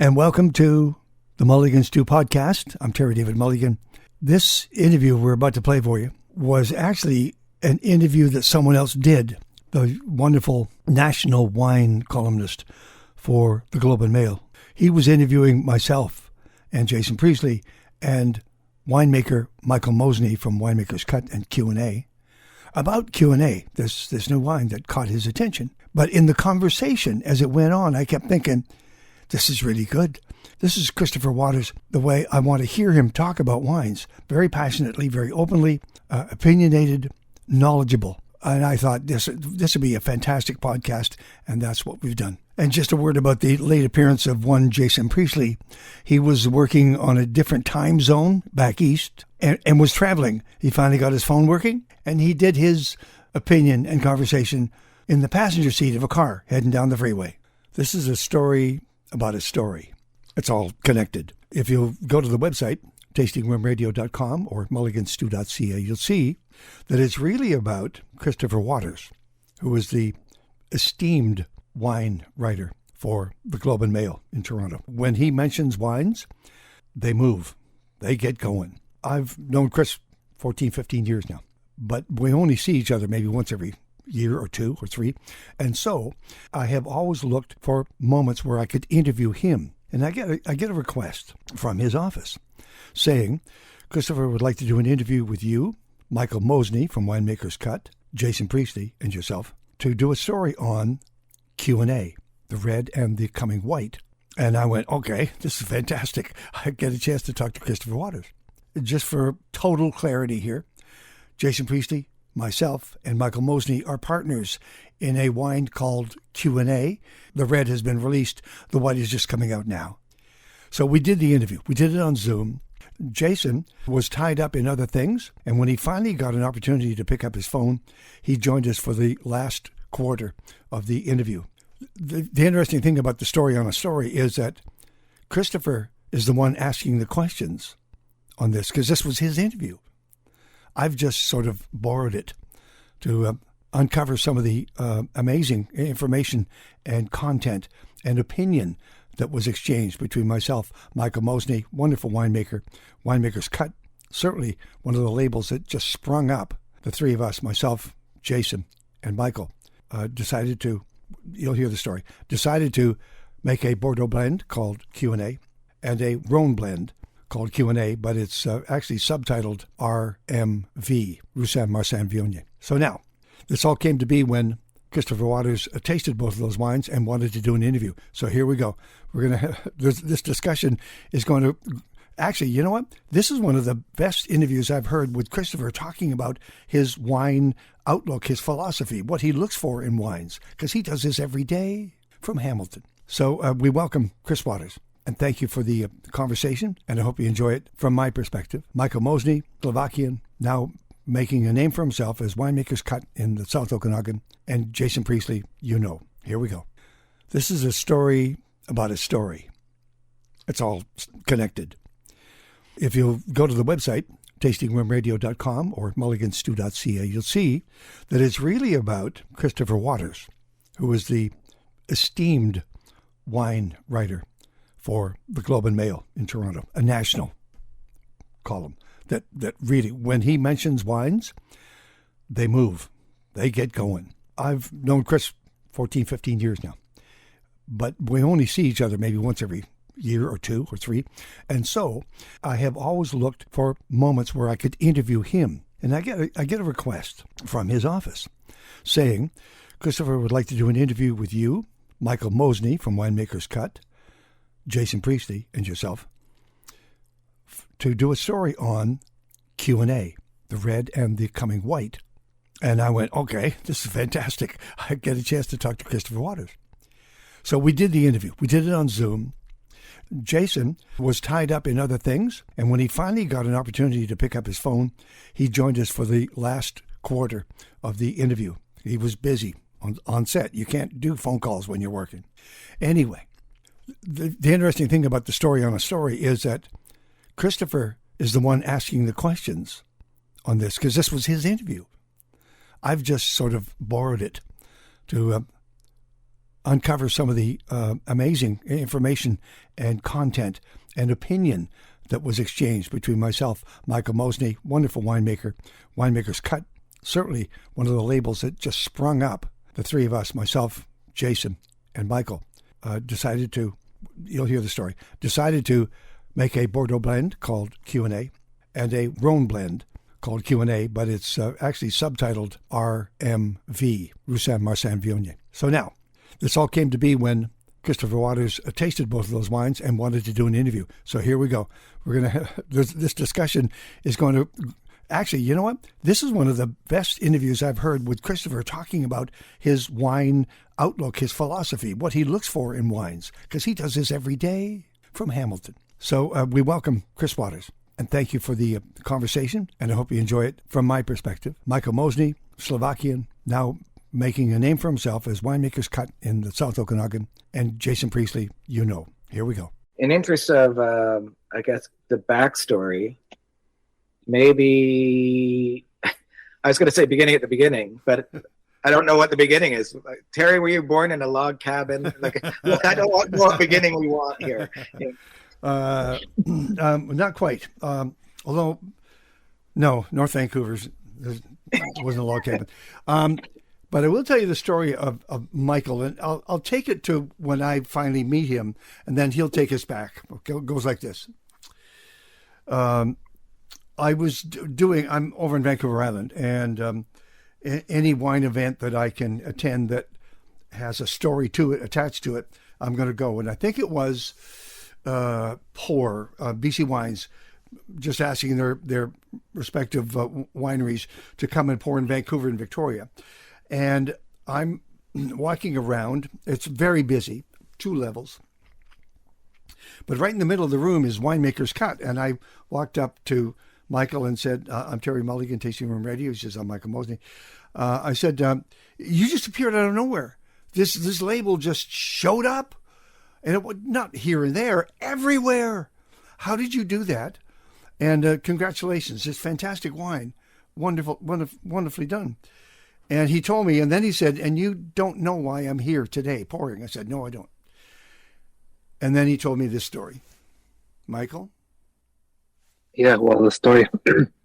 And welcome to the Mulligan Stew podcast. I'm Terry David Mulligan. This interview we're about to play for you was actually an interview that someone else did, the wonderful national wine columnist for the Globe and Mail. He was interviewing myself and Jason Priestley and winemaker Michal Mosny from Winemaker's Cut and Q&A about Q&A, this new wine that caught his attention. But in the conversation, as it went on, I kept thinking, this is really good. This is Christopher Waters, the way I want to hear him talk about wines, very passionately, very openly, opinionated, knowledgeable. And I thought this would be a fantastic podcast, and that's what we've done. And just a word about the late appearance of one Jason Priestley. He was working on a different time zone back east and was traveling. He finally got his phone working, and he did his opinion and conversation in the passenger seat of a car heading down the freeway. This is a story about a story. It's all connected. If you go to the website, tastingroomradio.com or mulliganstew.ca, you'll see that it's really about Christopher Waters, who is the esteemed wine writer for the Globe and Mail in Toronto. When he mentions wines, they move. They get going. I've known Chris 14, 15 years now, but we only see each other maybe once every year or two or three. And so I have always looked for moments where I could interview him. And I get a request from his office saying, Christopher would like to do an interview with you, Michal Mosny from Winemaker's Cut, Jason Priestley, and yourself, to do a story on Q&A, the red and the coming white. And I went, okay, this is fantastic. I get a chance to talk to Christopher Waters. Just for total clarity here, Jason Priestley, myself, and Michal Mosny are partners in a wine called Q&A. The red has been released. The white is just coming out now. So we did the interview. We did it on Zoom. Jason was tied up in other things, and when he finally got an opportunity to pick up his phone, he joined us for the last quarter of the interview. The interesting thing about the story on a story is that Christopher is the one asking the questions on this, because this was his interview. I've just sort of borrowed it to uncover some of the amazing information and content and opinion that was exchanged between myself, Michal Mosny, wonderful winemaker, Winemaker's Cut, certainly one of the labels that just sprung up. The three of us, myself, Jason, and Michal, decided to, you'll hear the story, decided to make a Bordeaux blend called Q&A and a Rhone blend called Q&A, but it's actually subtitled RMV, Roussanne Marsanne Viognier. So now, this all came to be when Christopher Waters tasted both of those wines and wanted to do an interview. So here we go. We're going to this discussion is going to, actually, you know what? This is one of the best interviews I've heard with Christopher talking about his wine outlook, his philosophy, what he looks for in wines, because he does this every day from Hamilton. So we welcome Chris Waters. And thank you for the conversation, and I hope you enjoy it from my perspective. Michal Mosny, Slovakian, now making a name for himself as Winemaker's Cut in the South Okanagan, and Jason Priestley, you know. Here we go. This is a story about a story. It's all connected. If you go to the website, tastingroomradio.com or mulliganstew.ca, you'll see that it's really about Christopher Waters, who is the esteemed wine writer for the Globe and Mail in Toronto, a national column that really, when he mentions wines, they move. They get going. I've known Chris 14, 15 years now, but we only see each other maybe once every year or two or three. And so I have always looked for moments where I could interview him. And I get a request from his office saying, Christopher would like to do an interview with you, Michal Mosny from Winemaker's Cut, Jason Priestley, and yourself, to do a story on Q&A, the red and the coming white. And I went, okay, this is fantastic. I get a chance to talk to Christopher Waters. So we did the interview. We did it on Zoom. Jason was tied up in other things, and when he finally got an opportunity to pick up his phone, he joined us for the last quarter of the interview. He was busy on set. You can't do phone calls when you're working. Anyway, the interesting thing about the story on a story is that Christopher is the one asking the questions on this, because this was his interview. I've just sort of borrowed it to uncover some of the amazing information and content and opinion that was exchanged between myself, Michael Mosny, wonderful winemaker, Winemaker's Cut, certainly one of the labels that just sprung up. The three of us, myself, Jason, and Michael, decided to, you'll hear the story, decided to make a Bordeaux blend called Q&A and a Rhone blend called Q&A, but it's actually subtitled RMV, Roussanne Marsanne Viognier. So now, this all came to be when Christopher Waters tasted both of those wines and wanted to do an interview. So here we go. We're going to this discussion is going to, actually, you know what? This is one of the best interviews I've heard with Christopher talking about his wine outlook, his philosophy, what he looks for in wines, because he does this every day from Hamilton. So we welcome Chris Waters, and thank you for the conversation, and I hope you enjoy it from my perspective. Michael Mosny, Slovakian, now making a name for himself as Winemaker's Cut in the South Okanagan, and Jason Priestley, you know. Here we go. In interest of, I guess, the backstory, maybe, I was going to say beginning at the beginning, but I don't know what the beginning is. Terry, were you born in a log cabin? Like, I don't know what beginning we want here. Not quite. Although, no, North Vancouver's wasn't a log cabin. But I will tell you the story of Michael, and I'll take it to when I finally meet him, and then he'll take us back. It goes like this. I'm over in Vancouver Island, and any wine event that I can attend that has a story to it, attached to it, I'm going to go. And I think it was BC Wines, just asking their respective wineries to come and pour in Vancouver and Victoria. And I'm walking around. It's very busy, 2 levels. But right in the middle of the room is Winemaker's Cut. And I walked up to Michael and said, I'm Terry Mulligan, Tasting Room Radio. He says, I'm Michael Mosny. I said, you just appeared out of nowhere. This label just showed up. And it was not here and there, everywhere. How did you do that? And congratulations. It's fantastic wine. Wonderfully done. And he told me, and then he said, and you don't know why I'm here today pouring. I said, no, I don't. And then he told me this story. Michael? Yeah, well, the story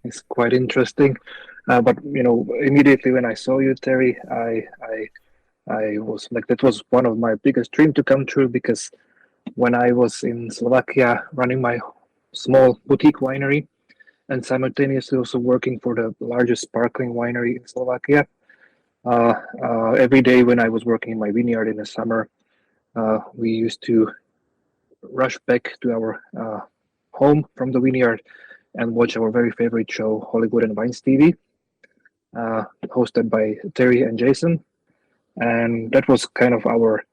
is quite interesting. But, immediately when I saw you, Terry, I was like, that was one of my biggest dreams to come true, because when I was in Slovakia running my small boutique winery and simultaneously also working for the largest sparkling winery in Slovakia, every day when I was working in my vineyard in the summer, we used to rush back to our home from the vineyard and watch our very favorite show, Hollywood and Wines TV, hosted by Terry and Jason. And that was kind of our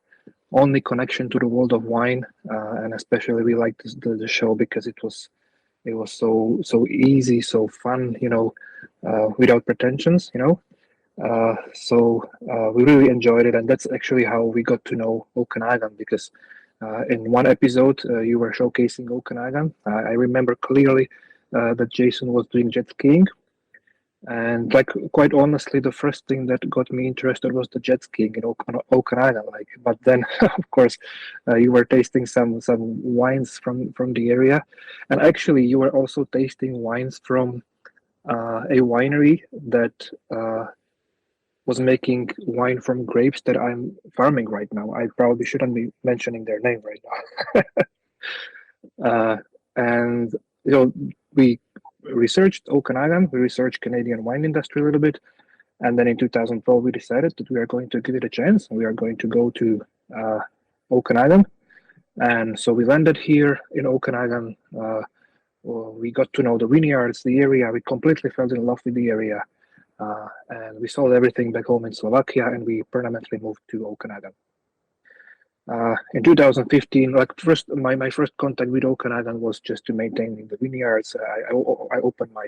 only connection to the world of wine. And especially we liked the show because it was so easy, so fun, without pretensions, So we really enjoyed it, and that's actually how we got to know Okanagan, because in one episode you were showcasing Okanagan. I remember clearly that Jason was doing jet skiing, and quite honestly, the first thing that got me interested was the jet skiing in Okanagan. But then of course you were tasting some wines from the area, and actually you were also tasting wines from a winery that was making wine from grapes that I'm farming right now. I probably shouldn't be mentioning their name right now. And we researched Okanagan, we researched Canadian wine industry a little bit, and then in 2012 we decided that we are going to give it a chance, and we are going to go to Okanagan. And so we landed here in Okanagan. We got to know the vineyards, the area. We completely fell in love with the area. And we sold everything back home in Slovakia, and we permanently moved to Okanagan. In 2015, my first contact with Okanagan was just to maintain the vineyards. I opened my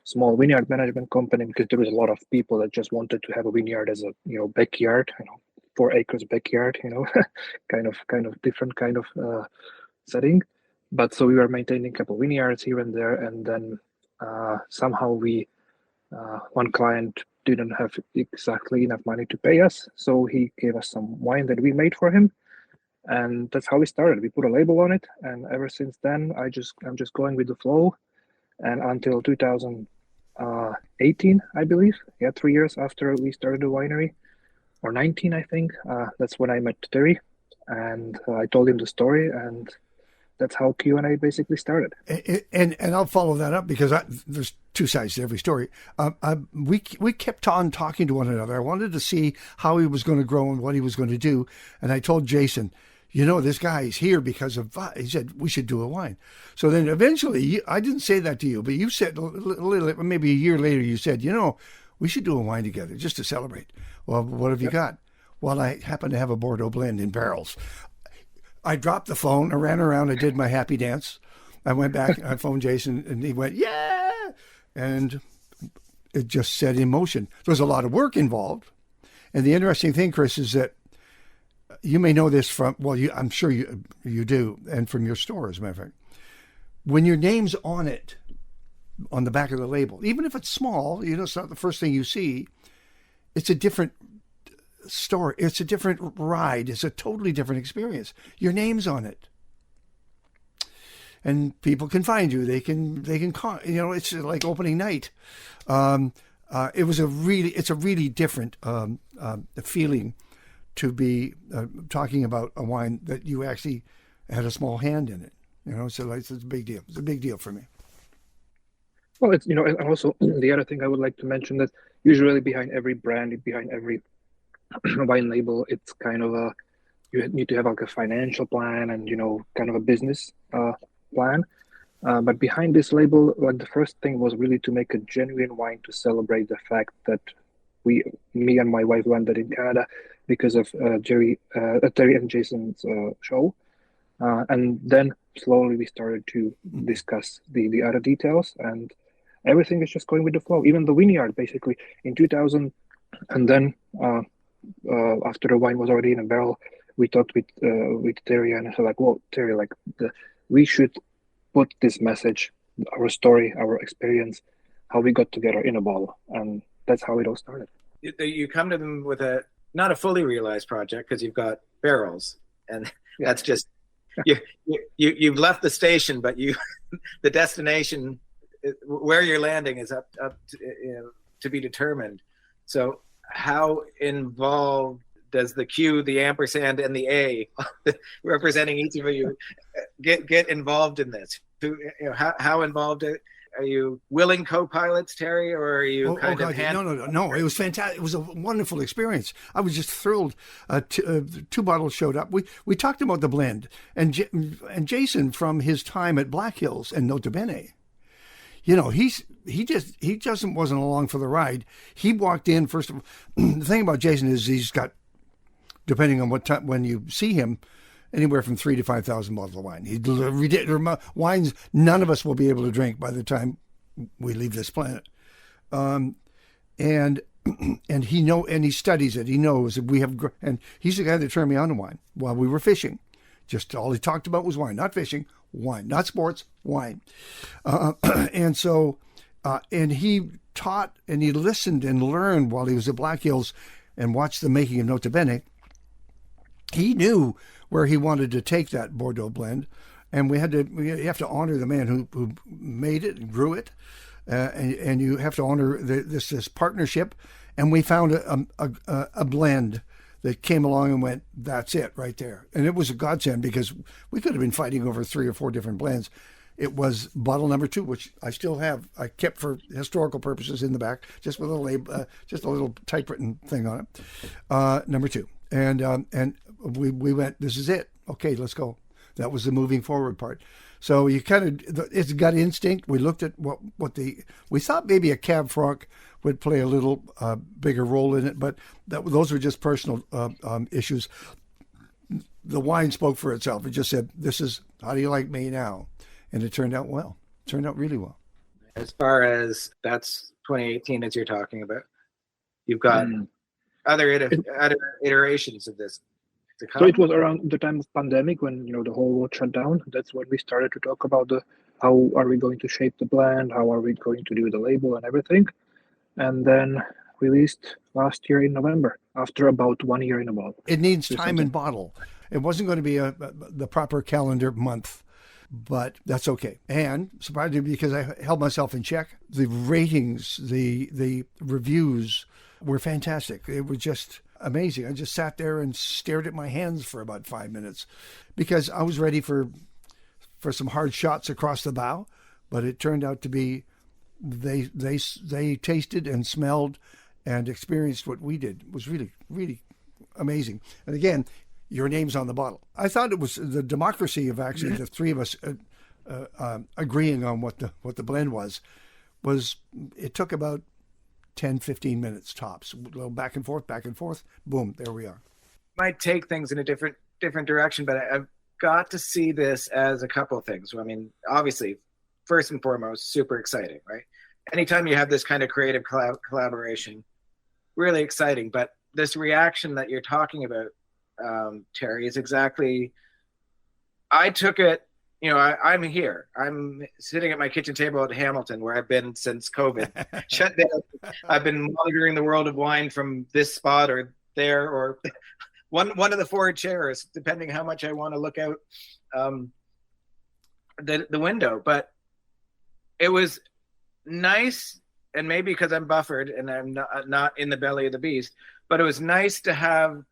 small vineyard management company because there was a lot of people that just wanted to have a vineyard as a backyard, 4 acres backyard, kind of different kind of setting. But so we were maintaining a couple of vineyards here and there, and then somehow we One client didn't have exactly enough money to pay us, so he gave us some wine that we made for him, and that's how we started. We put a label on it, and ever since then, I'm just going with the flow. And until 2018, I believe, 3 years after we started the winery, or 19, I think, that's when I met Terry, and I told him the story, and that's how Q&A basically started. And I'll follow that up because there's two sides to every story. We kept on talking to one another. I wanted to see how he was going to grow and what he was going to do. And I told Jason, this guy is here because of, he said, we should do a wine. So then eventually, I didn't say that to you, but you said, maybe a year later, you said, we should do a wine together just to celebrate. Well, what have you got? Well, I happen to have a Bordeaux blend in barrels. I dropped the phone, I ran around, I did my happy dance. I went back, I phoned Jason, and he went, yeah! And it just set in motion. There was a lot of work involved. And the interesting thing, Chris, is that you may know this from, I'm sure you do, and from your store, as a matter of fact. When your name's on it, on the back of the label, even if it's small, it's not the first thing you see, it's a different story. It's a different ride. It's a totally different experience. Your name's on it, and people can find you. They can call. It's like opening night. It's a really different feeling to be talking about a wine that you actually had a small hand in it. So it's a big deal. It's a big deal for me. Well, it's and also the other thing I would like to mention that usually behind every brand, behind every wine label, it's kind of you need to have like a financial plan and kind of a business plan. But behind this label, like the first thing was really to make a genuine wine to celebrate the fact that me and my wife landed in Canada because of Terry and Jason's show, and then slowly we started to discuss the other details, and everything is just going with the flow. Even the vineyard, basically, in 2000, and then. After the wine was already in a barrel, we talked with Terry, and I said, like, well, Terry, we should put this message, our story, our experience, how we got together in a bottle, and that's how it all started. You come to them with not a fully realized project because you've got barrels, and that's just you've left the station, but the destination, where you're landing, is up to be determined. So how involved does the Q, the ampersand, and the A, representing each of you, get involved in this? How involved are you? Willing co-pilots, Terry, or are you No. It was fantastic. It was a wonderful experience. I was just thrilled. Two bottles showed up. We talked about the blend, and Jason, from his time at Black Hills and Nota Bene, he wasn't along for the ride. He walked in first of all. The thing about Jason is he's got, depending on what time when you see him, anywhere from 3,000 to 5,000 bottles of wine. Wines none of us will be able to drink by the time we leave this planet. And he studies it. He knows that and he's the guy that turned me on to wine while we were fishing. Just all he talked about was wine, not fishing, wine, not sports, wine. And so, and he taught and he listened and learned while he was at Black Hills and watched the making of Nota Bene. He knew where he wanted to take that Bordeaux blend, and we have to honor the man who made it and grew it, and you have to honor this partnership. And we found a blend that came along and went, that's it right there. And it was a godsend because we could have been fighting over 3 or 4 different blends. It was bottle number 2, which I still have. I kept for historical purposes in the back, just with a label, just a little typewritten thing on it. Number 2, and we went, this is it. Okay, let's go. That was the moving forward part. So you kind of, it's gut instinct. We looked at we thought maybe a Cab Franc would play a little bigger role in it, but those were just personal issues. The wine spoke for itself. It just said, this is, how do you like me now? And it turned out well. It turned out really well. As far as that's 2018, as you're talking about, you've got other iterations of this. So it was around the time of pandemic when the whole world shut down. That's when we started to talk about how are we going to shape the blend, how are we going to do the label and everything. and then released last year in November after about 1 year in a bottle. It needs time in bottle. It wasn't going to be the proper calendar month, but that's okay. And surprisingly, because I held myself in check, the ratings, the reviews were fantastic. It was just amazing. I just sat there and stared at my hands for about 5 minutes because I was ready for some hard shots across the bow, but it turned out to be they tasted and smelled and experienced what we did. It was really, really amazing. And again, your name's on the bottle. I thought it was the democracy of actually the three of us agreeing on what the blend was. It took about 10, 15 minutes tops. A little back and forth, boom, there we are. Might take things in a different direction, but I've got to see this as a couple of things. I mean, obviously, first and foremost, super exciting, right? Anytime you have this kind of creative collaboration, really exciting. But this reaction that you're talking about, Terry, is exactly, I took it, I'm here. I'm sitting at my kitchen table at Hamilton, where I've been since COVID shut down. I've been monitoring the world of wine from this spot or there, or one of the four chairs, depending how much I want to look out the window. But it was nice, and maybe because I'm buffered and I'm not in the belly of the beast, but it was nice to have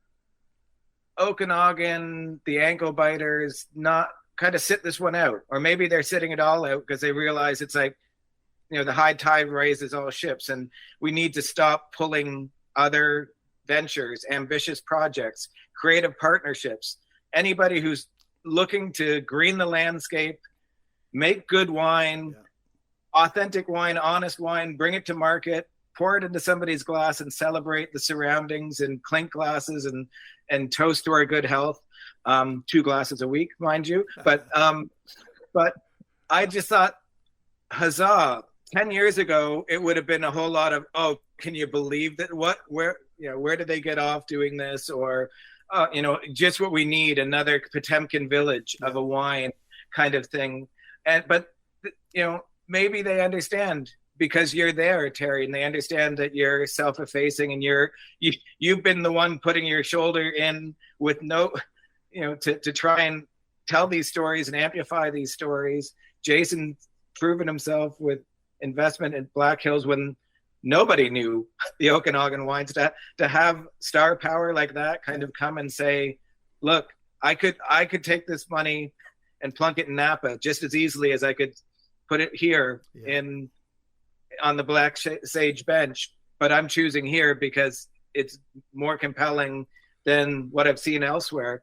Okanagan, the ankle biters, not kind of sit this one out. Or maybe they're sitting it all out because they realize it's like, the high tide raises all ships, and we need to stop pulling other ventures, ambitious projects, creative partnerships. Anybody who's looking to green the landscape, make good wine, authentic wine, honest wine, bring it to market, pour it into somebody's glass and celebrate the surroundings and clink glasses and toast to our good health. 2 glasses a week, mind you. But I just thought, huzzah. 10 years ago, it would have been a whole lot of, oh, can you believe that? Where did they get off doing this? Or, just what we need, another Potemkin village of a wine kind of thing. But maybe they understand because you're there, Terry, and they understand that you're self-effacing and you've been the one putting your shoulder in with to try and tell these stories and amplify these stories. Jason proven himself with investment in Black Hills when nobody knew the Okanagan wines, to have star power like that kind of come and say, look, I could take this money and plunk it in Napa just as easily as I could put it here on the Black Sage bench, but I'm choosing here because it's more compelling than what I've seen elsewhere.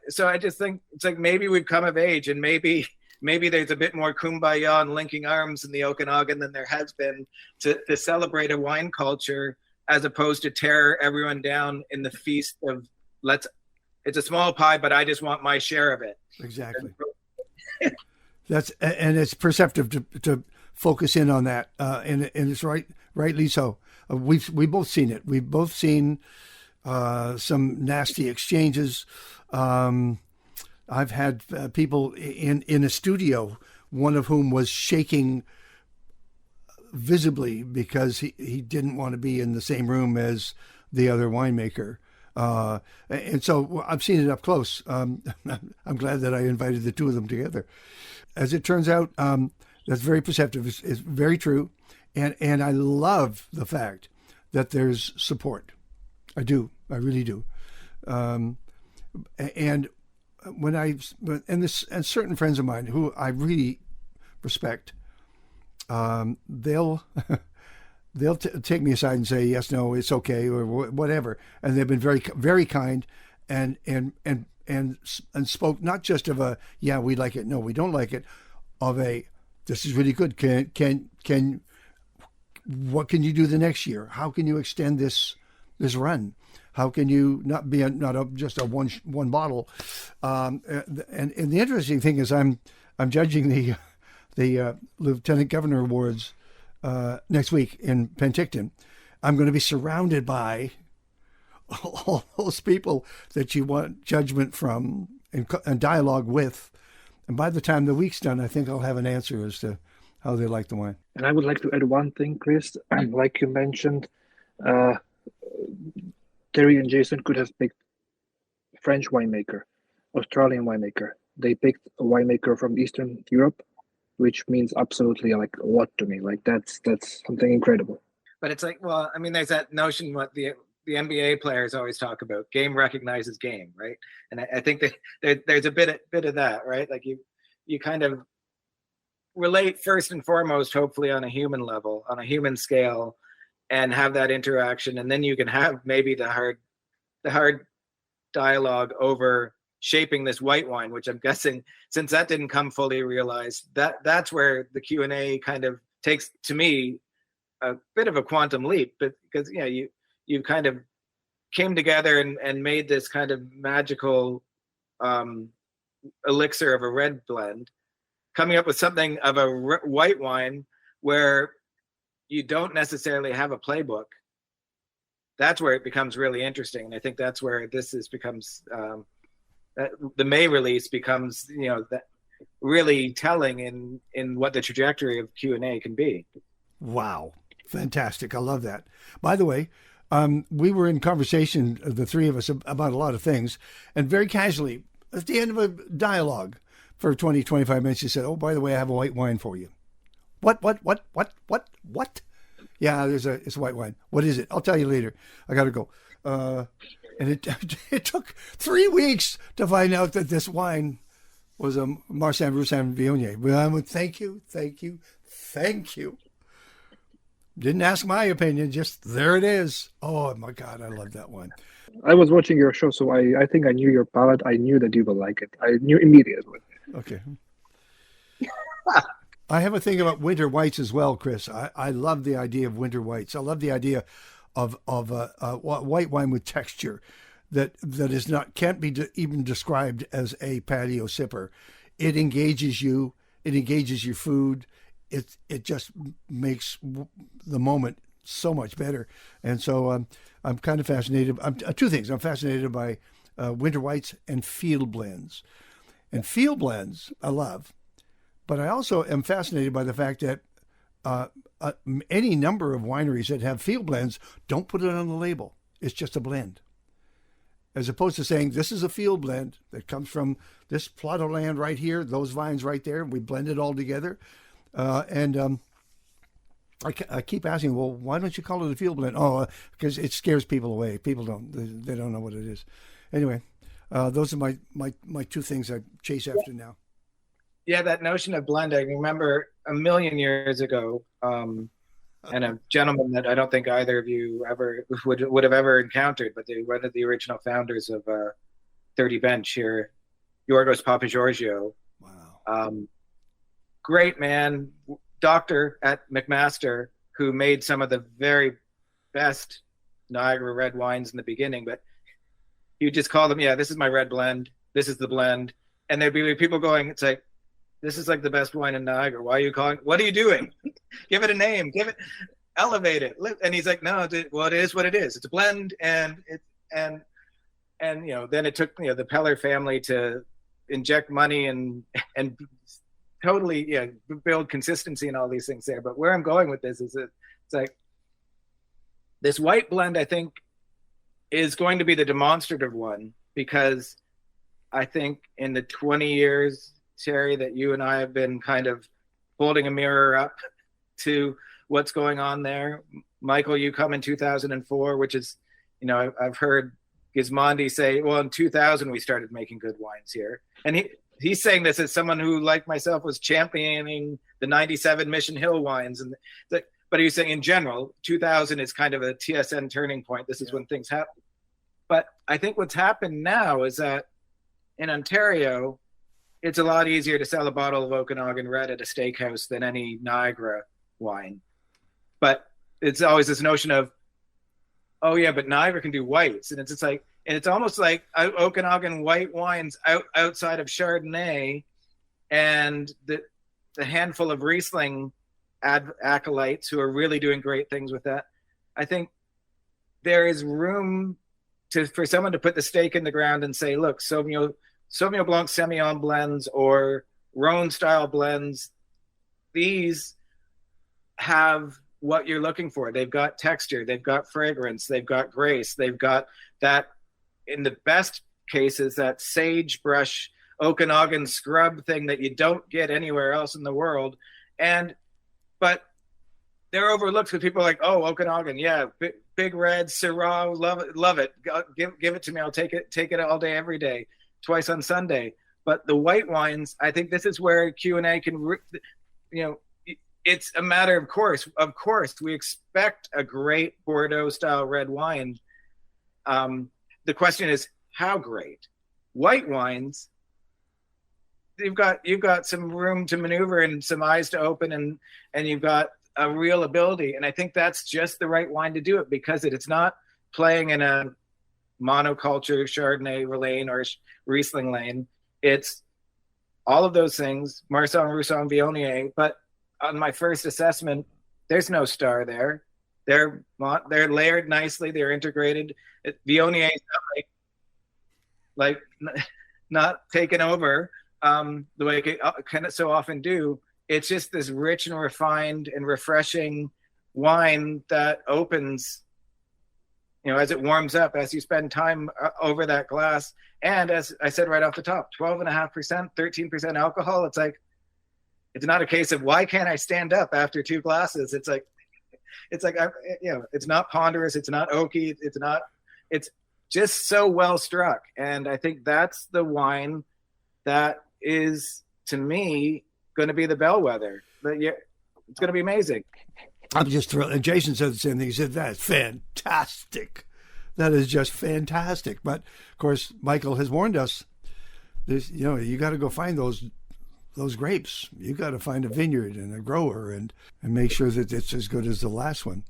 So I just think it's like maybe we've come of age, and maybe there's a bit more kumbaya and linking arms in the Okanagan than there has been to celebrate a wine culture, as opposed to tear everyone down in the feast of it's a small pie, but I just want my share of it. Exactly. And it's perceptive to focus in on that, and it's rightly so. We've both seen it. We've both seen some nasty exchanges. I've had people in a studio, one of whom was shaking visibly because he didn't want to be in the same room as the other winemaker. And so I've seen it up close. I'm glad that I invited the two of them together. As it turns out, that's very perceptive. It's very true. And I love the fact that there's support. I do. I really do. And certain friends of mine who I really respect, they'll take me aside and say, yes, no, it's okay, or whatever. And they've been very, very kind and spoke not just of a, yeah, we like it, no, we don't like it, of a, this is really good. What can you do the next year? How can you extend this run? How can you not be just a one bottle? And the interesting thing is, I'm judging the Lieutenant Governor Awards next week in Penticton. I'm going to be surrounded by all those people that you want judgment from and dialogue with. And by the time the week's done, I think I'll have an answer as to how they like the wine. And I would like to add one thing, Chris. Like you mentioned, uh, Terry and Jason could have picked French winemaker, Australian winemaker. They picked a winemaker from Eastern Europe, which means absolutely like a lot to me. Like that's something incredible. But it's like, well, I mean, there's that notion what the NBA players always talk about: game recognizes game, right? And I think that there's a bit of that, right? Like you kind of relate first and foremost, hopefully on a human level, on a human scale, and have that interaction, and then you can have maybe the hard dialogue over shaping this white wine, which I'm guessing, since that didn't come fully realized, that's where the Q&A kind of takes, to me, a bit of a quantum leap, but because you kind of came together and made this kind of magical elixir of a red blend, coming up with something of a white wine where you don't necessarily have a playbook. That's where it becomes really interesting. And I think that's where becomes the May release becomes, that really telling in what the trajectory of Q&A can be. Wow. Fantastic. I love that. By the way, we were in conversation, the three of us, about a lot of things. And very casually, at the end of a dialogue for 20, 25 minutes, you said, oh, by the way, I have a white wine for you. What? Yeah, it's a white wine. What is it? I'll tell you later. I got to go. And it took 3 weeks to find out that this wine was a Marsanne Roussanne Viognier. But thank you. Didn't ask my opinion, just there it is. Oh my God, I love that wine. I was watching your show, so I think I knew your palate. I knew that you would like it. I knew immediately. Okay. I have a thing about winter whites as well, Chris. I love the idea of winter whites. I love the idea of a white wine with texture that can't be even described as a patio sipper. It engages you. It engages your food. It just makes the moment so much better. And so I'm kind of fascinated. Two things. I'm fascinated by winter whites and field blends. And field blends I love. But I also am fascinated by the fact that any number of wineries that have field blends don't put it on the label. It's just a blend. As opposed to saying, this is a field blend that comes from this plot of land right here, those vines right there, we blend it all together. I keep asking, well, why don't you call it a field blend? Oh, because it scares people away. People they don't know what it is. Anyway, those are my two things I chase after now. Yeah, that notion of blend, I remember a million years ago, and a gentleman that I don't think either of you ever would have ever encountered, but they one of the original founders of 30 Bench here, Yorgos Papageorgiou. Wow. Great man, doctor at McMaster, who made some of the very best Niagara red wines in the beginning, but he would just call them, yeah, this is my red blend, this is the blend. And there'd be people going, it's like, this is like the best wine in Niagara. Why are you calling? What are you doing? Give it a name. Elevate it. And he's like, no, well, it is what it is. It's a blend, and then it took the Peller family to inject money and totally build consistency and all these things there. But where I'm going with this is it's like this white blend, I think, is going to be the demonstrative one, because I think in the 20 years, Terry, that you and I have been kind of holding a mirror up to what's going on there. Michael, you come in 2004, which is, I've heard Gismondi say, well, in 2000, we started making good wines here. And he's saying this as someone who, like myself, was championing the 97 Mission Hill wines. But he's saying in general, 2000 is kind of a TSN turning point. This is when things happen. But I think what's happened now is that in Ontario, it's a lot easier to sell a bottle of Okanagan Red at a steakhouse than any Niagara wine. But it's always this notion of, oh yeah, but Niagara can do whites. And it's just like, and it's almost like Okanagan white wines outside of Chardonnay and the handful of Riesling acolytes who are really doing great things with that. I think there is room for someone to put the stake in the ground and say, look, Sauvignon Blanc Semillon blends or Rhone style blends, these have what you're looking for. They've got texture, they've got fragrance, they've got grace, they've got that, in the best cases, that sagebrush Okanagan scrub thing that you don't get anywhere else in the world. But they're overlooked because people are like, oh, Okanagan, yeah, big red Syrah, love it. Give it to me. I'll take it all day, every day, twice on Sunday. But the white wines, I think this is where Q&A can, it's a matter of course. Of course, we expect a great Bordeaux-style red wine. The question is, how great? White wines, you've got some room to maneuver and some eyes to open, and you've got a real ability. And I think that's just the right wine to do it, because it's not playing in a monoculture Chardonnay lane or Riesling lane. It's all of those things, Marsanne, Roussanne, Viognier. But on my first assessment, there's no star there. They're layered nicely. They're integrated. Viognier is not taken over the way it can so often do. It's just this rich and refined and refreshing wine that opens, as it warms up, as you spend time over that glass. And as I said right off the top, 12.5%, 13% alcohol. It's like, it's not a case of why can't I stand up after 2 glasses? It's not ponderous. It's not oaky. It's just so well struck. And I think that's the wine that is, to me, going to be the bellwether. But yeah, it's going to be amazing. I'm just thrilled. And Jason said the same thing. He said, that's fantastic. That is just fantastic. But of course, Michal has warned us. There's, you got to go find those grapes. You got to find a vineyard and a grower and make sure that it's as good as the last one.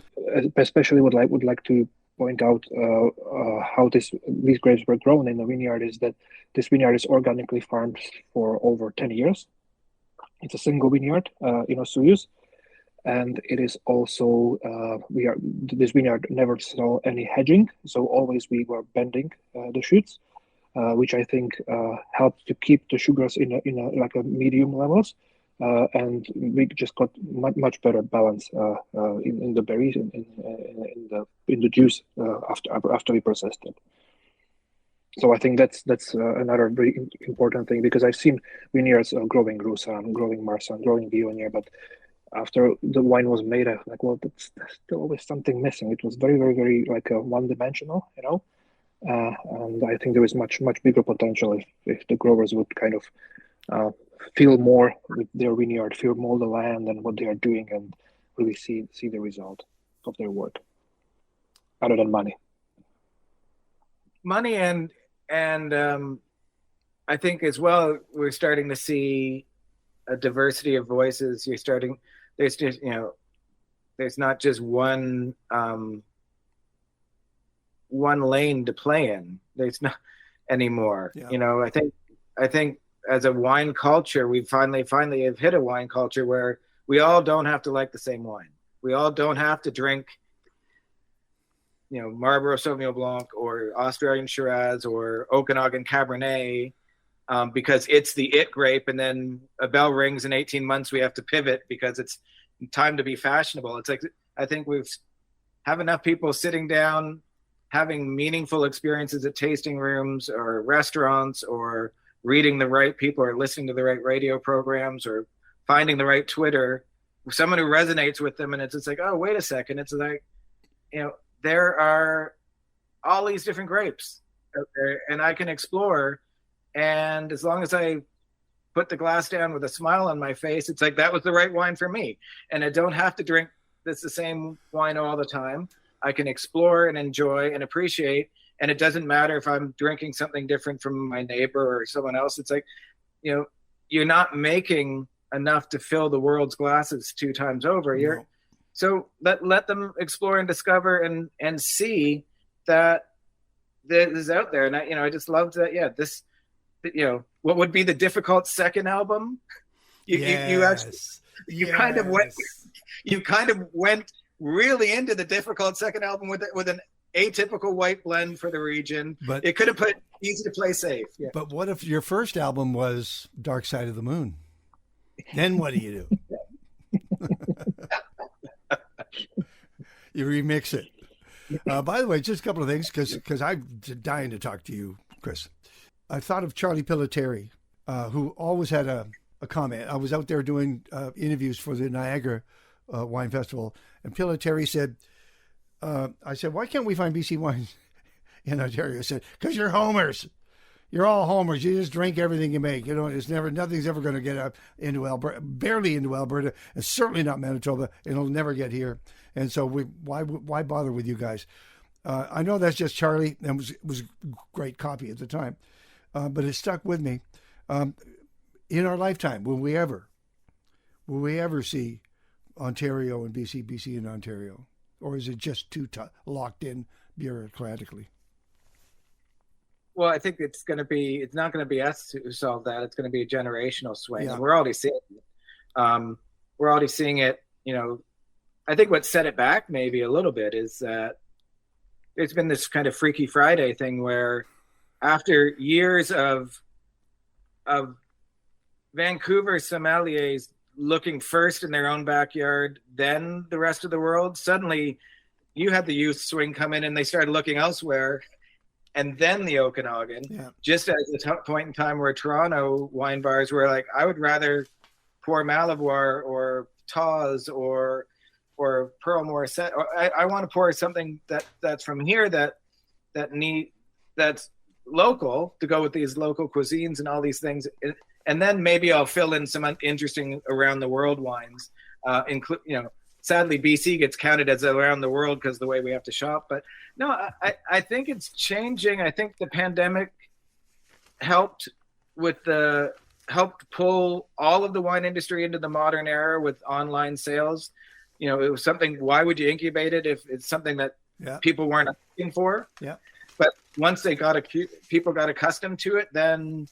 Especially would like to point out how these grapes were grown in the vineyard is that this vineyard is organically farmed for over 10 years. It's a single vineyard in Osoyoos. And it is also, this vineyard never saw any hedging. So always we were bending the shoots, which I think helped to keep the sugars in a medium levels. And we just got much better balance in the berries in the juice after we processed it. So I think that's another very important thing, because I've seen vineyards growing Roussanne, growing Marsanne, growing Viognier, but after the wine was made, I was like, well, there's still always something missing. It was very, very, very one-dimensional, and I think there is much bigger potential if the growers would kind of feel more with their vineyard, feel more the land and what they are doing, and really see the result of their work, other than money. Money and I think as well, we're starting to see a diversity of voices. There's just, there's not just one lane to play in. There's not anymore. Yeah. I think as a wine culture, we finally have hit a wine culture where we all don't have to like the same wine. We all don't have to drink, Marlborough Sauvignon Blanc or Australian Shiraz or Okanagan Cabernet, because it's the it grape, and then a bell rings in 18 months, we have to pivot because it's time to be fashionable. It's like, I think have enough people sitting down, having meaningful experiences at tasting rooms or restaurants, or reading the right people, or listening to the right radio programs, or finding the right Twitter, someone who resonates with them. And it's like, oh, wait a second. It's like, there are all these different grapes out there, and I can explore. And as long as I put the glass down with a smile on my face, it's like, that was the right wine for me. And I don't have to drink the same wine all the time. I can explore and enjoy and appreciate. And it doesn't matter if I'm drinking something different from my neighbor or someone else. It's like, you're not making enough to fill the world's glasses 2 times over. No. So let them explore and discover and see that this is out there. And I just loved that. Yeah, this, what would be the difficult second album? You kind of went really into the difficult second album with an atypical white blend for the region. But it could have put easy to play safe. Yeah. But what if your first album was Dark Side of the Moon? Then what do you do? You remix it. By the way, just a couple of things, because I'm dying to talk to you, Chris. I thought of Charlie Piloteri, who always had a comment. I was out there doing interviews for the Niagara Wine Festival, and Piloteri said, I said, why can't we find BC wines in Ontario? He said, because you're homers. You're all homers. You just drink everything you make. You know, nothing's ever going to get up into Alberta, barely into Alberta, and certainly not Manitoba. It'll never get here. And so why bother with you guys? I know that's just Charlie, and it was great copy at the time, but it stuck with me. In our lifetime, will we ever see Ontario and BC and Ontario, or is it just too locked in bureaucratically? Well, I think it's not going to be us who solve that. It's going to be a generational swing. Yeah. And we're already seeing it. We're already seeing it. You know, I think what set it back maybe a little bit is that there's been this kind of Freaky Friday thing where after years of Vancouver sommeliers looking first in their own backyard, then the rest of the world, suddenly you had the youth swing come in and they started looking elsewhere. And then the Okanagan, just at the point in time where Toronto wine bars were like, I would rather pour Malivoire or Tawes or Pearl Morissette, or I want to pour something that's from here that's local to go with these local cuisines and all these things, and then maybe I'll fill in some interesting around the world wines. Sadly, BC gets counted as around the world because of the way we have to shop. But no, I think it's changing. I think the pandemic helped pull all of the wine industry into the modern era with online sales. You know, it was something, why would you incubate it if it's something that people weren't asking for? Yeah. But once people got accustomed to it, then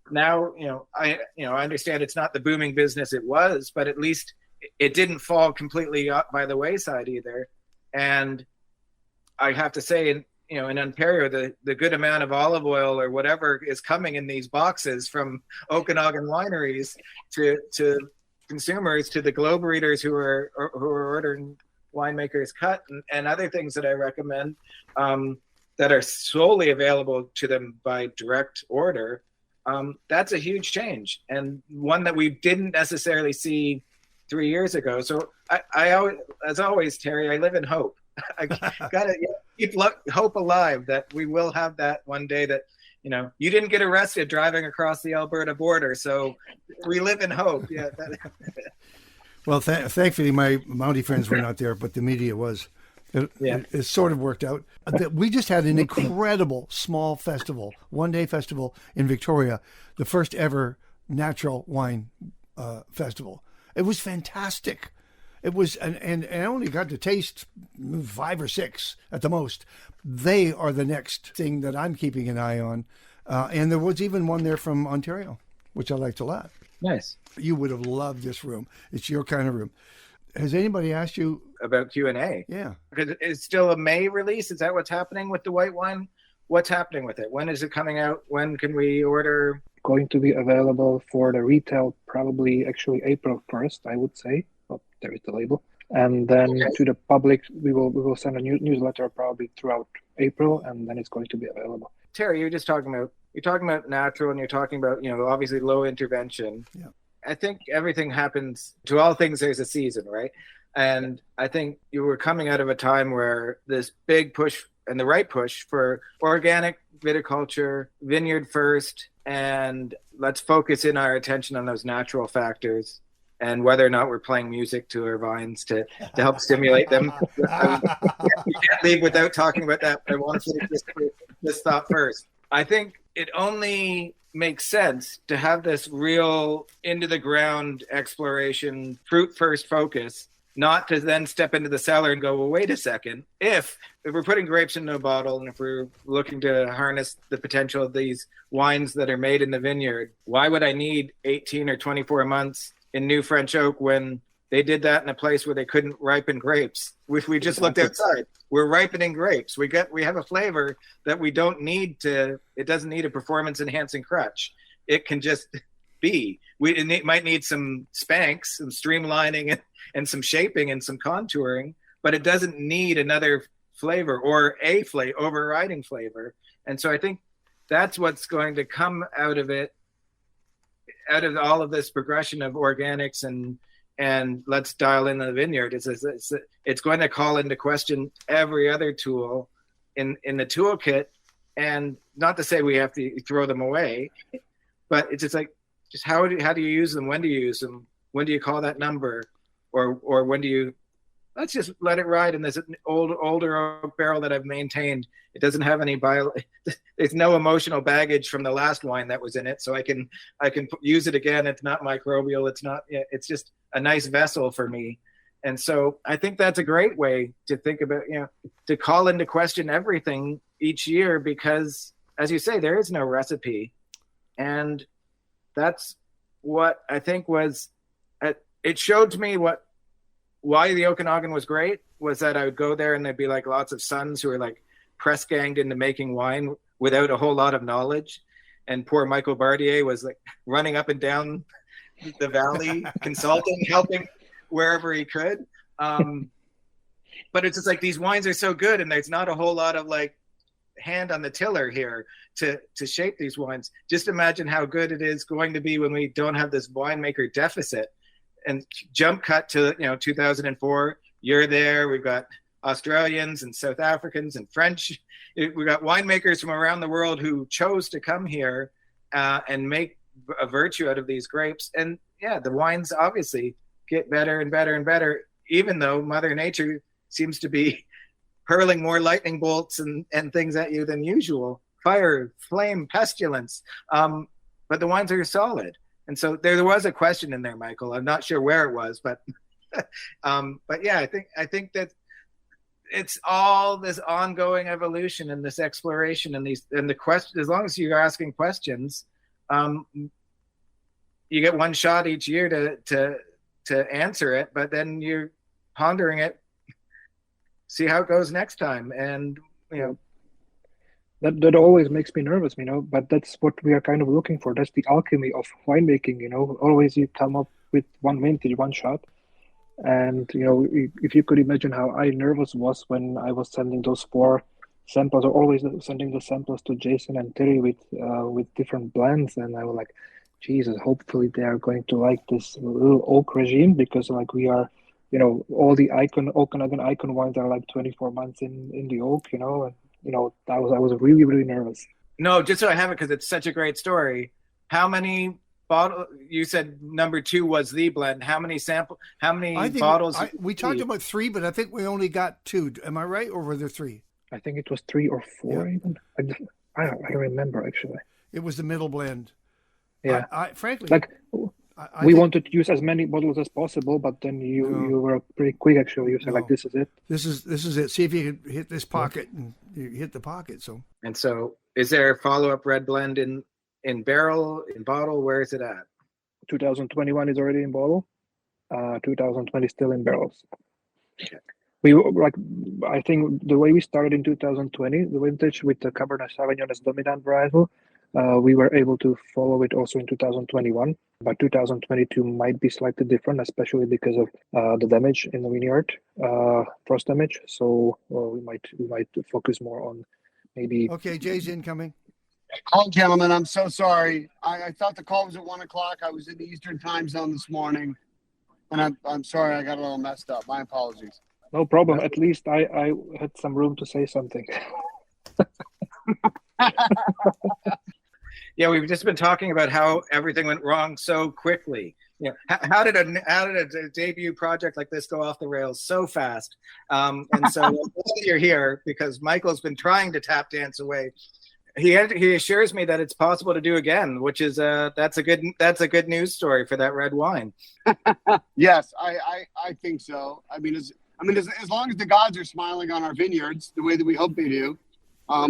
now, I understand it's not the booming business it was, but at least it didn't fall completely up by the wayside either. And I have to say, in Ontario, the good amount of olive oil or whatever is coming in these boxes from Okanagan wineries to consumers, to the globe readers who are ordering Winemaker's Cut and other things that I recommend that are solely available to them by direct order. That's a huge change, and one that we didn't necessarily see 3 years ago. So I always, as always, Terry, I live in hope. I gotta keep hope alive that we will have that one day, that you didn't get arrested driving across the Alberta border, so we live in hope. Yeah. Well, thankfully my Mountie friends were not there, but the media was. It sort of worked out. We just had an incredible small festival, one-day festival in Victoria, the first ever natural wine festival. It was fantastic. It was, and I only got to taste 5 or 6 at the most. They are the next thing that I'm keeping an eye on. And there was even one there from Ontario, which I liked a lot. Nice. You would have loved this room. It's your kind of room. Has anybody asked you about Q&A? Yeah. Because it's still a May release. Is that what's happening with the white wine? What's happening with it? When is it coming out? When can we order? Going to be available for the retail probably actually April 1st, I would say. Oh, there is the label. And then to the public, we will send a newsletter probably throughout April, and then it's going to be available. Terry, you're talking about natural, and you're talking about, obviously low intervention. Yeah. I think everything happens, to all things there's a season, right? And I think you were coming out of a time where this big push, and the right push, for organic viticulture, vineyard first, and let's focus in our attention on those natural factors and whether or not we're playing music to our vines to help stimulate them. We can't leave without talking about that, but I want to say this thought first. I think it only makes sense to have this real into the ground exploration, fruit first focus, not to then step into the cellar and go, well, wait a second. If we're putting grapes into a bottle, and if we're looking to harness the potential of these wines that are made in the vineyard, why would I need 18 or 24 months in New French Oak when they did that in a place where they couldn't ripen grapes? We just looked outside. We're ripening grapes. We have a flavor that we don't need to. It doesn't need a performance enhancing crutch. It can just be. It might need some spanks, some streamlining, and some shaping and some contouring. but it doesn't need another flavor or overriding flavor. And so I think that's what's going to come out of it, out of all of this progression of organics and let's dial in the vineyard. It's going to call into question every other tool in the toolkit. And not to say we have to throw them away, but it's just like, just how do you use them? When do you use them? When do you call that number? Or when do you, let's just let it ride in this older oak barrel that I've maintained. It doesn't have any there's no emotional baggage from the last wine that was in it. So I can use it again. It's not microbial. It's just a nice vessel for me. And so I think that's a great way to think about, to call into question everything each year, because as you say, there is no recipe. And that's what I think it showed to me why the Okanagan was great, was that I would go there and there'd be like lots of sons who are like press ganged into making wine without a whole lot of knowledge. And poor Michael Bardier was like running up and down the valley, consulting, helping wherever he could. But it's just like, these wines are so good and there's not a whole lot of like hand on the tiller here to shape these wines. Just imagine how good it is going to be when we don't have this winemaker deficit. And jump cut to 2004. You're there. We've got Australians and South Africans and French. We've got winemakers from around the world who chose to come here and make a virtue out of these grapes. And yeah, the wines obviously get better and better and better, even though Mother Nature seems to be hurling more lightning bolts and things at you than usual. Fire, flame, pestilence. But the wines are solid. And so there was a question in there, Michael. I'm not sure where it was, but yeah, I think that it's all this ongoing evolution and this exploration and the question. As long as you're asking questions, you get one shot each year to answer it, but then you're pondering it, see how it goes next time, and That always makes me nervous, but that's what we are kind of looking for. That's the alchemy of winemaking, Always you come up with one vintage, one shot. And, if you could imagine how I nervous was when I was sending those 4 samples, or always sending the samples to Jason and Terry with different blends. And I was like, Jesus, hopefully they are going to like this little oak regime, because like we are, all the Okanagan icon wines are like 24 months in the oak, and I was really, really nervous. No, just so I have it, because it's such a great story. How many bottles? You said number 2 was the blend. How many bottles? We talked about 3, but I think we only got 2. Am I right, or were there 3? I think it was 3 or 4 even. I don't remember actually. It was the middle blend. Yeah. Frankly, we wanted to use as many bottles as possible, but then you were pretty quick actually. You said this is it. This is it. See if you can hit this pocket, and you hit the pocket. So is there a follow-up red blend in barrel, in bottle? Where is it at? 2021 is already in bottle. 2020 still in barrels. Okay. I think the way we started in 2020, the vintage with the Cabernet Sauvignon as dominant varietal, we were able to follow it also in 2021, but 2022 might be slightly different, especially because of the damage in the vineyard, frost damage. So we might focus more on maybe. Okay, Jay's incoming. Oh, gentlemen, I'm so sorry. I thought the call was at 1 o'clock. I was in the Eastern time zone this morning, and I'm sorry I got a little messed up. My apologies. No problem. At least I had some room to say something. Yeah, we've just been talking about how everything went wrong so quickly. How did a debut project like this go off the rails so fast? And so I'm glad you're here, because Michael's been trying to tap dance away. He assures me that it's possible to do again, which is that's a good news story for that red wine. Yes, I think so. I mean, as long as the gods are smiling on our vineyards the way that we hope they do,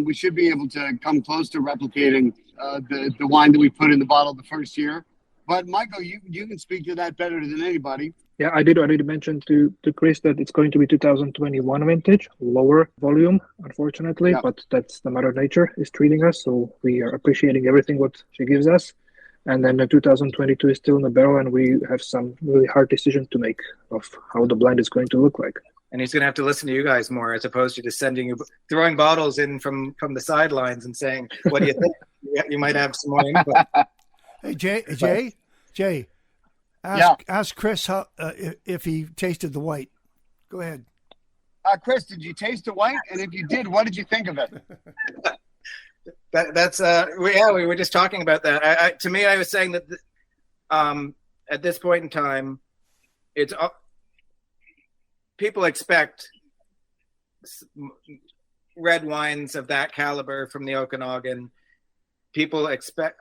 we should be able to come close to replicating the wine that we put in the bottle the first year. But Michael, you can speak to that better than anybody. Yeah, I did already mention to Chris that it's going to be 2021 vintage, lower volume, unfortunately, Yeah. But that's the Mother Nature is treating us, so we are appreciating everything what she gives us. And then 2022 is still in the barrel, and we have some really hard decisions to make of how the blend is going to look like. and he's going to have to listen to you guys more as opposed to just throwing bottles in from the sidelines and saying, "What do you think?" You might have some more input. Hey, Jay, ask Chris how if he tasted the white. Go ahead. Chris, did you taste the white? And if you did, what did you think of it? We were just talking about that. To me, I was saying that at this point in time, it's people expect red wines of that caliber from the Okanagan. People expect,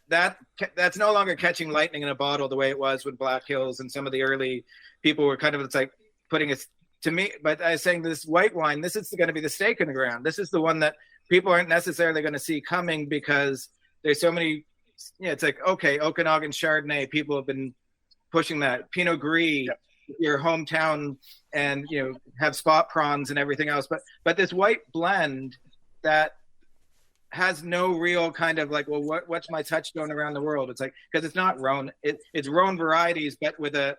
that's no longer catching lightning in a bottle the way it was with Black Hills, and some of the early people were kind of, it's like putting it to me. But I was saying this white wine, this is going to be the stake in the ground. This is the one that people aren't necessarily going to see coming because there's so many. It's like, okay, Okanagan Chardonnay, people have been pushing that. Pinot Gris, your hometown, and have spot prawns and everything else. But this white blend that has no real kind of like, well, what's my touchstone around the world? It's like, because it's not Rhone, it's Rhone varieties, but with an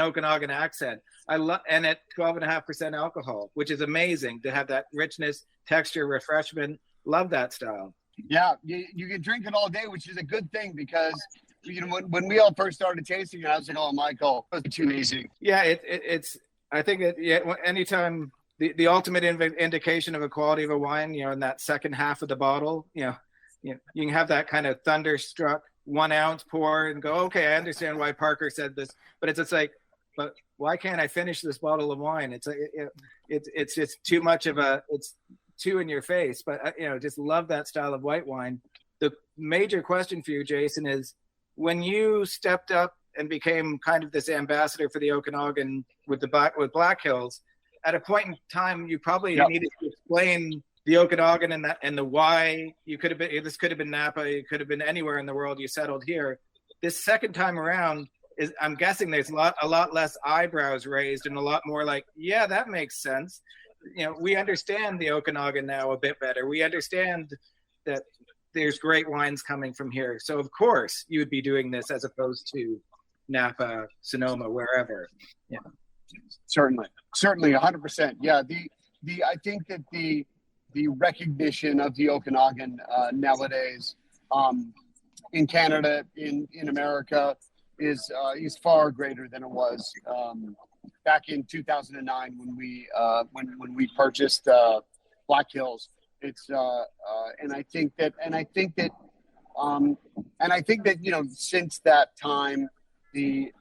Okanagan accent. I love, and at 12.5% alcohol, which is amazing to have that richness, texture, refreshment. Love that style. Yeah, you can drink it all day, which is a good thing because when we all first started tasting it, I was like, "Oh, Michael, that's too easy." Yeah, it's. I think that anytime the ultimate indication of a quality of a wine, in that second half of the bottle, you can have that kind of thunderstruck 1 ounce pour and go, "Okay, I understand why Parker said this," but it's like, but why can't I finish this bottle of wine? It's just too much of it's too in your face. But just love that style of white wine. The major question for you, Jason, is when you stepped up and became kind of this ambassador for the Okanagan with Black Hills, at a point in time you probably needed to explain the Okanagan and the why you could have been. This could have been Napa. It could have been anywhere in the world. You settled here. This second time around, I'm guessing there's a lot less eyebrows raised and a lot more like, yeah, that makes sense. We understand the Okanagan now a bit better. We understand that there's great wines coming from here. So of course you would be doing this as opposed to Napa, Sonoma, wherever. Yeah. Certainly 100%. Yeah. I think that the recognition of the Okanagan nowadays in Canada, in America, is far greater than it was back in 2009 when we purchased Black Hills. It's and I think that since that time the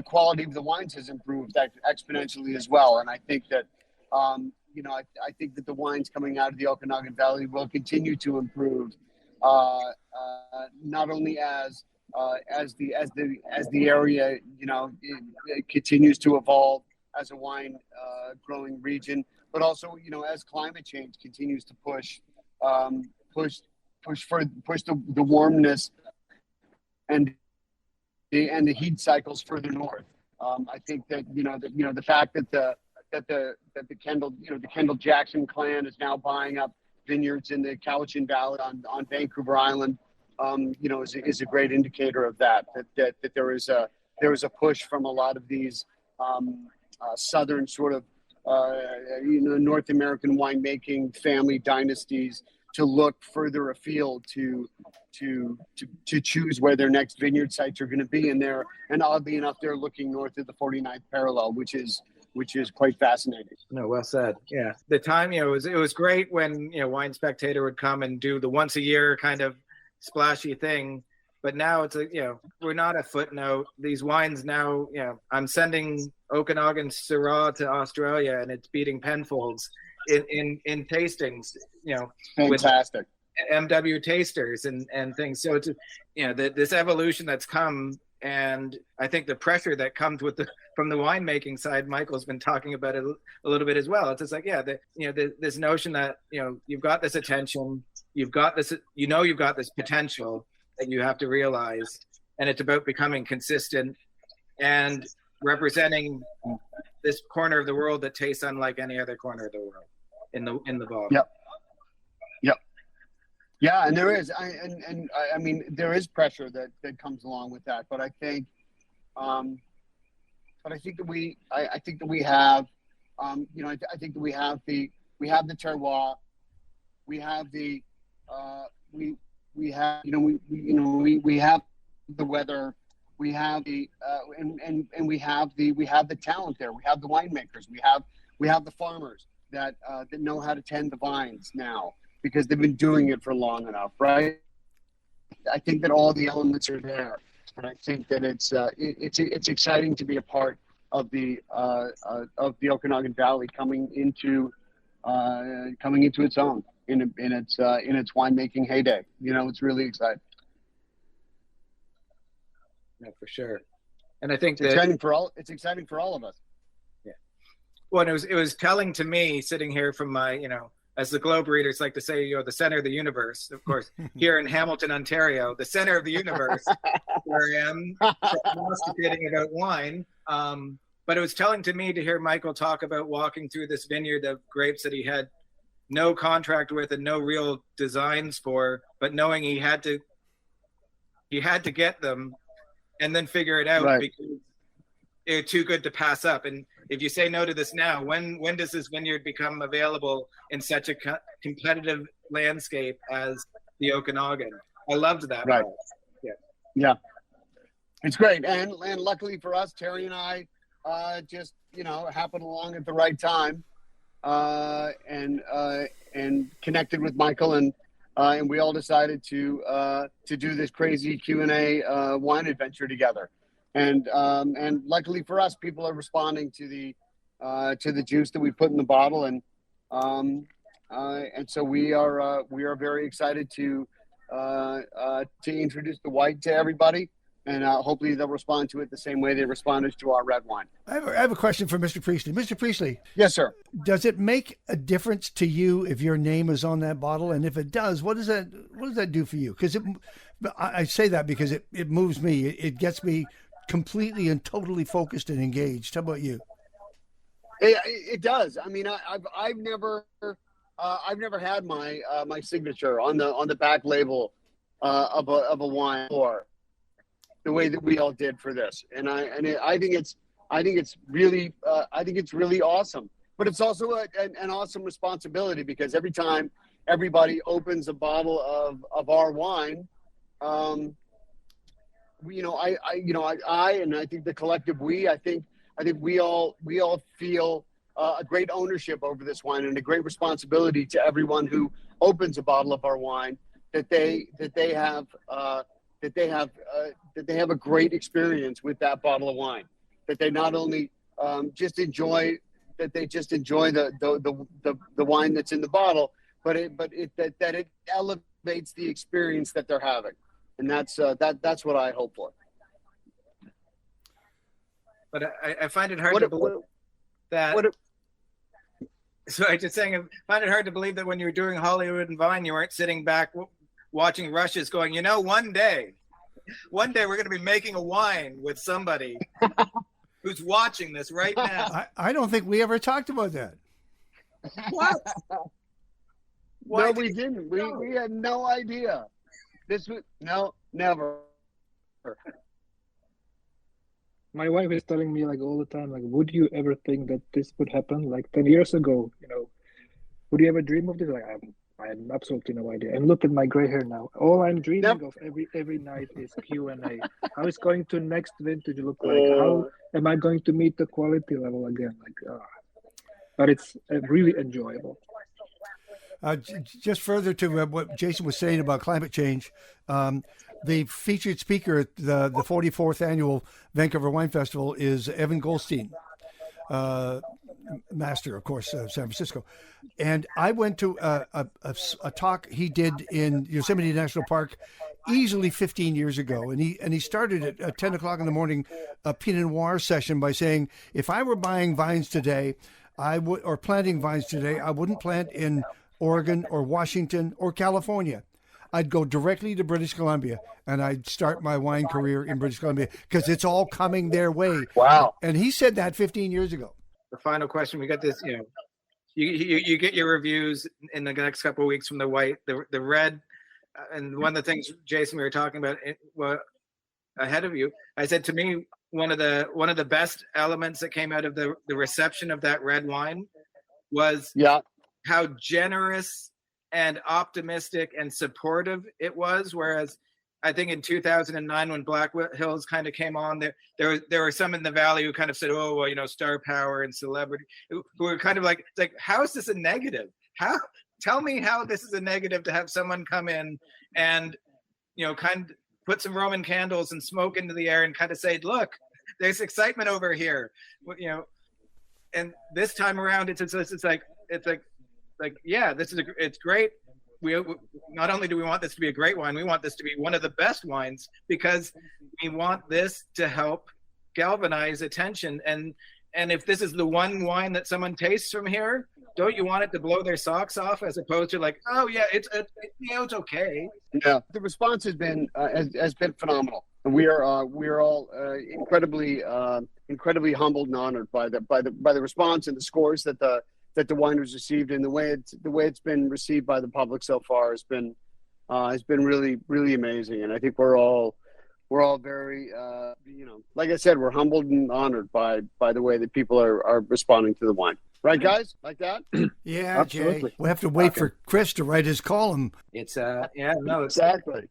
quality of the wines has improved exponentially as well. And I think that I think that the wines coming out of the Okanagan Valley will continue to improve, not only as the area it continues to evolve as a wine growing region, but also as climate change continues to push the warmness and the heat cycles further north. I think that the fact that the Kendall Jackson clan is now buying up vineyards in the Cowichan Valley on Vancouver Island, is a great indicator of that there is a push from a lot of these southern sort of North American winemaking family dynasties to look further afield to choose where their next vineyard sites are going to be. And oddly enough, they're looking north of the 49th parallel, which is quite fascinating. No, well said. Yeah, the time it was great when Wine Spectator would come and do the once a year kind of splashy thing, but now it's we're not a footnote. These wines now, I'm sending Okanagan Syrah to Australia and it's beating Penfolds in tastings, fantastic. With MW tasters and things. So it's this evolution that's come, and I think the pressure that comes from the winemaking side, Michael's been talking about it a little bit as well. It's just like, this notion that you've got this attention, you've got this potential that you have to realize, and it's about becoming consistent and representing this corner of the world that tastes unlike any other corner of the world in the bottle. Yep. Yeah, and there is, I mean, there is pressure that comes along with that. But I think I think that I think that we have, you know, I think that we have the terroir, we have the, we have, you know, we have the weather, we have the, and we have the talent there. We have the winemakers, we have the farmers that know how to tend the vines now because they've been doing it for long enough, right? I think that all the elements are there, and I think that it's exciting to be a part of the Okanagan Valley coming into its own in its winemaking heyday. You know, it's really exciting. Yeah, for sure. And I think it's exciting for all of us. Yeah. Well, and it was telling to me sitting here from my, you know, as the globe readers like to say, you know, the center of the universe, of course, here in Hamilton, Ontario, the center of the universe, where I am masticating about wine. But it was telling to me to hear Michael talk about walking through this vineyard of grapes that he had no contract with and no real designs for, but knowing he had to get them and then figure it out, right, because they're too good to pass up. And if you say no to this now, when does this vineyard become available in such a competitive landscape as the Okanagan? I loved that. Right. Part. Yeah. It's great. And luckily for us, Terry and I just, you know, happened along at the right time and connected with Michael, and we all decided to do this crazy Q&A wine adventure together. And luckily for us, people are responding to the juice that we put in the bottle, and so we are very excited to introduce the white to everybody, and hopefully they'll respond to it the same way they responded to our red wine. I have a question for Mr. Priestley. Mr. Priestley. Yes, sir. Does it make a difference to you if your name is on that bottle? And if it does, what does that do for you? Because I say that because it moves me. It gets me completely and totally focused and engaged. How about you? It does. I mean, I've never had my signature on the back label of a wine or the way that we all did for this, and I think it's really awesome. But it's also an awesome responsibility, because every time everybody opens a bottle of our wine, you know, I and I think the collective I think we all feel a great ownership over this wine, and a great responsibility to everyone who opens a bottle of our wine, that they have a great experience with that bottle of wine, that they not only just enjoy the wine that's in the bottle, but it elevates the experience that they're having, and that's what I hope for. But I find it hard to believe that. So I just saying, I find it hard to believe that when you were doing Hollywood and Vine, you weren't sitting back watching rushes going, you know, one day we're going to be making a wine with somebody who's watching this right now. I don't think we ever talked about that. What? No, we didn't. We had no idea. Never. My wife is telling me like all the time, like, would you ever think that this would happen? Like 10 years ago, you know, would you ever dream of this? Like, I have absolutely no idea. And look at my gray hair now. All I'm dreaming of every night is Q&A. How is going to next vintage look like? How am I going to meet the quality level again? Like, but it's really enjoyable. Just further to what Jason was saying about climate change, the featured speaker at the 44th annual Vancouver Wine Festival is Evan Goldstein, master, of course, of San Francisco. And I went to a talk he did in Yosemite National Park easily 15 years ago. And he started at 10 o'clock in the morning a Pinot Noir session by saying, if I were buying vines today, or planting vines today, I wouldn't plant in Oregon or Washington or California. I'd go directly to British Columbia, and I'd start my wine career in British Columbia, because it's all coming their way. Wow. And he said that 15 years ago. The final question, we got this, you know, you get your reviews in the next couple of weeks from the white, the red, and one of the things, Jason, we were talking about ahead of you, I said, to me, one of the best elements that came out of the reception of that red wine was how generous and optimistic and supportive it was. Whereas I think in 2009, when Black Hills kind of came on, there were some in the Valley who kind of said, oh, well, you know, star power and celebrity, who were kind of like, it's like, how is this a negative? Tell me how this is a negative to have someone come in and, you know, kind of put some Roman candles and smoke into the air and kind of say, look, there's excitement over here, you know. And this time around, it's like, yeah, it's great. We not only do we want this to be a great wine, we want this to be one of the best wines, because we want this to help galvanize attention. And if this is the one wine that someone tastes from here, don't you want it to blow their socks off, as opposed to like, oh yeah, it's okay. Yeah, the response has been phenomenal. And we are all incredibly humbled and honored by the response and the scores that the wine was received, and the way it's been received by the public so far has been really, really amazing. And I think we're all very like I said, we're humbled and honored by the way that people are responding to the wine. Right, guys? Like that? Yeah, Absolutely. Jay. We'll have to wait for Chris to write his column. It's Exactly.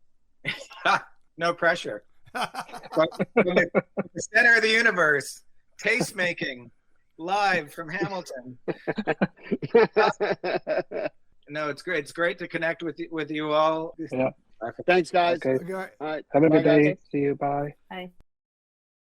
No pressure. From the center of the universe, taste-making, live from Hamilton. No, it's great. It's great to connect with you all. Yeah. Thanks, guys. Okay. All right. All right. Have a Bye, good day. guys. See you. Bye. Bye.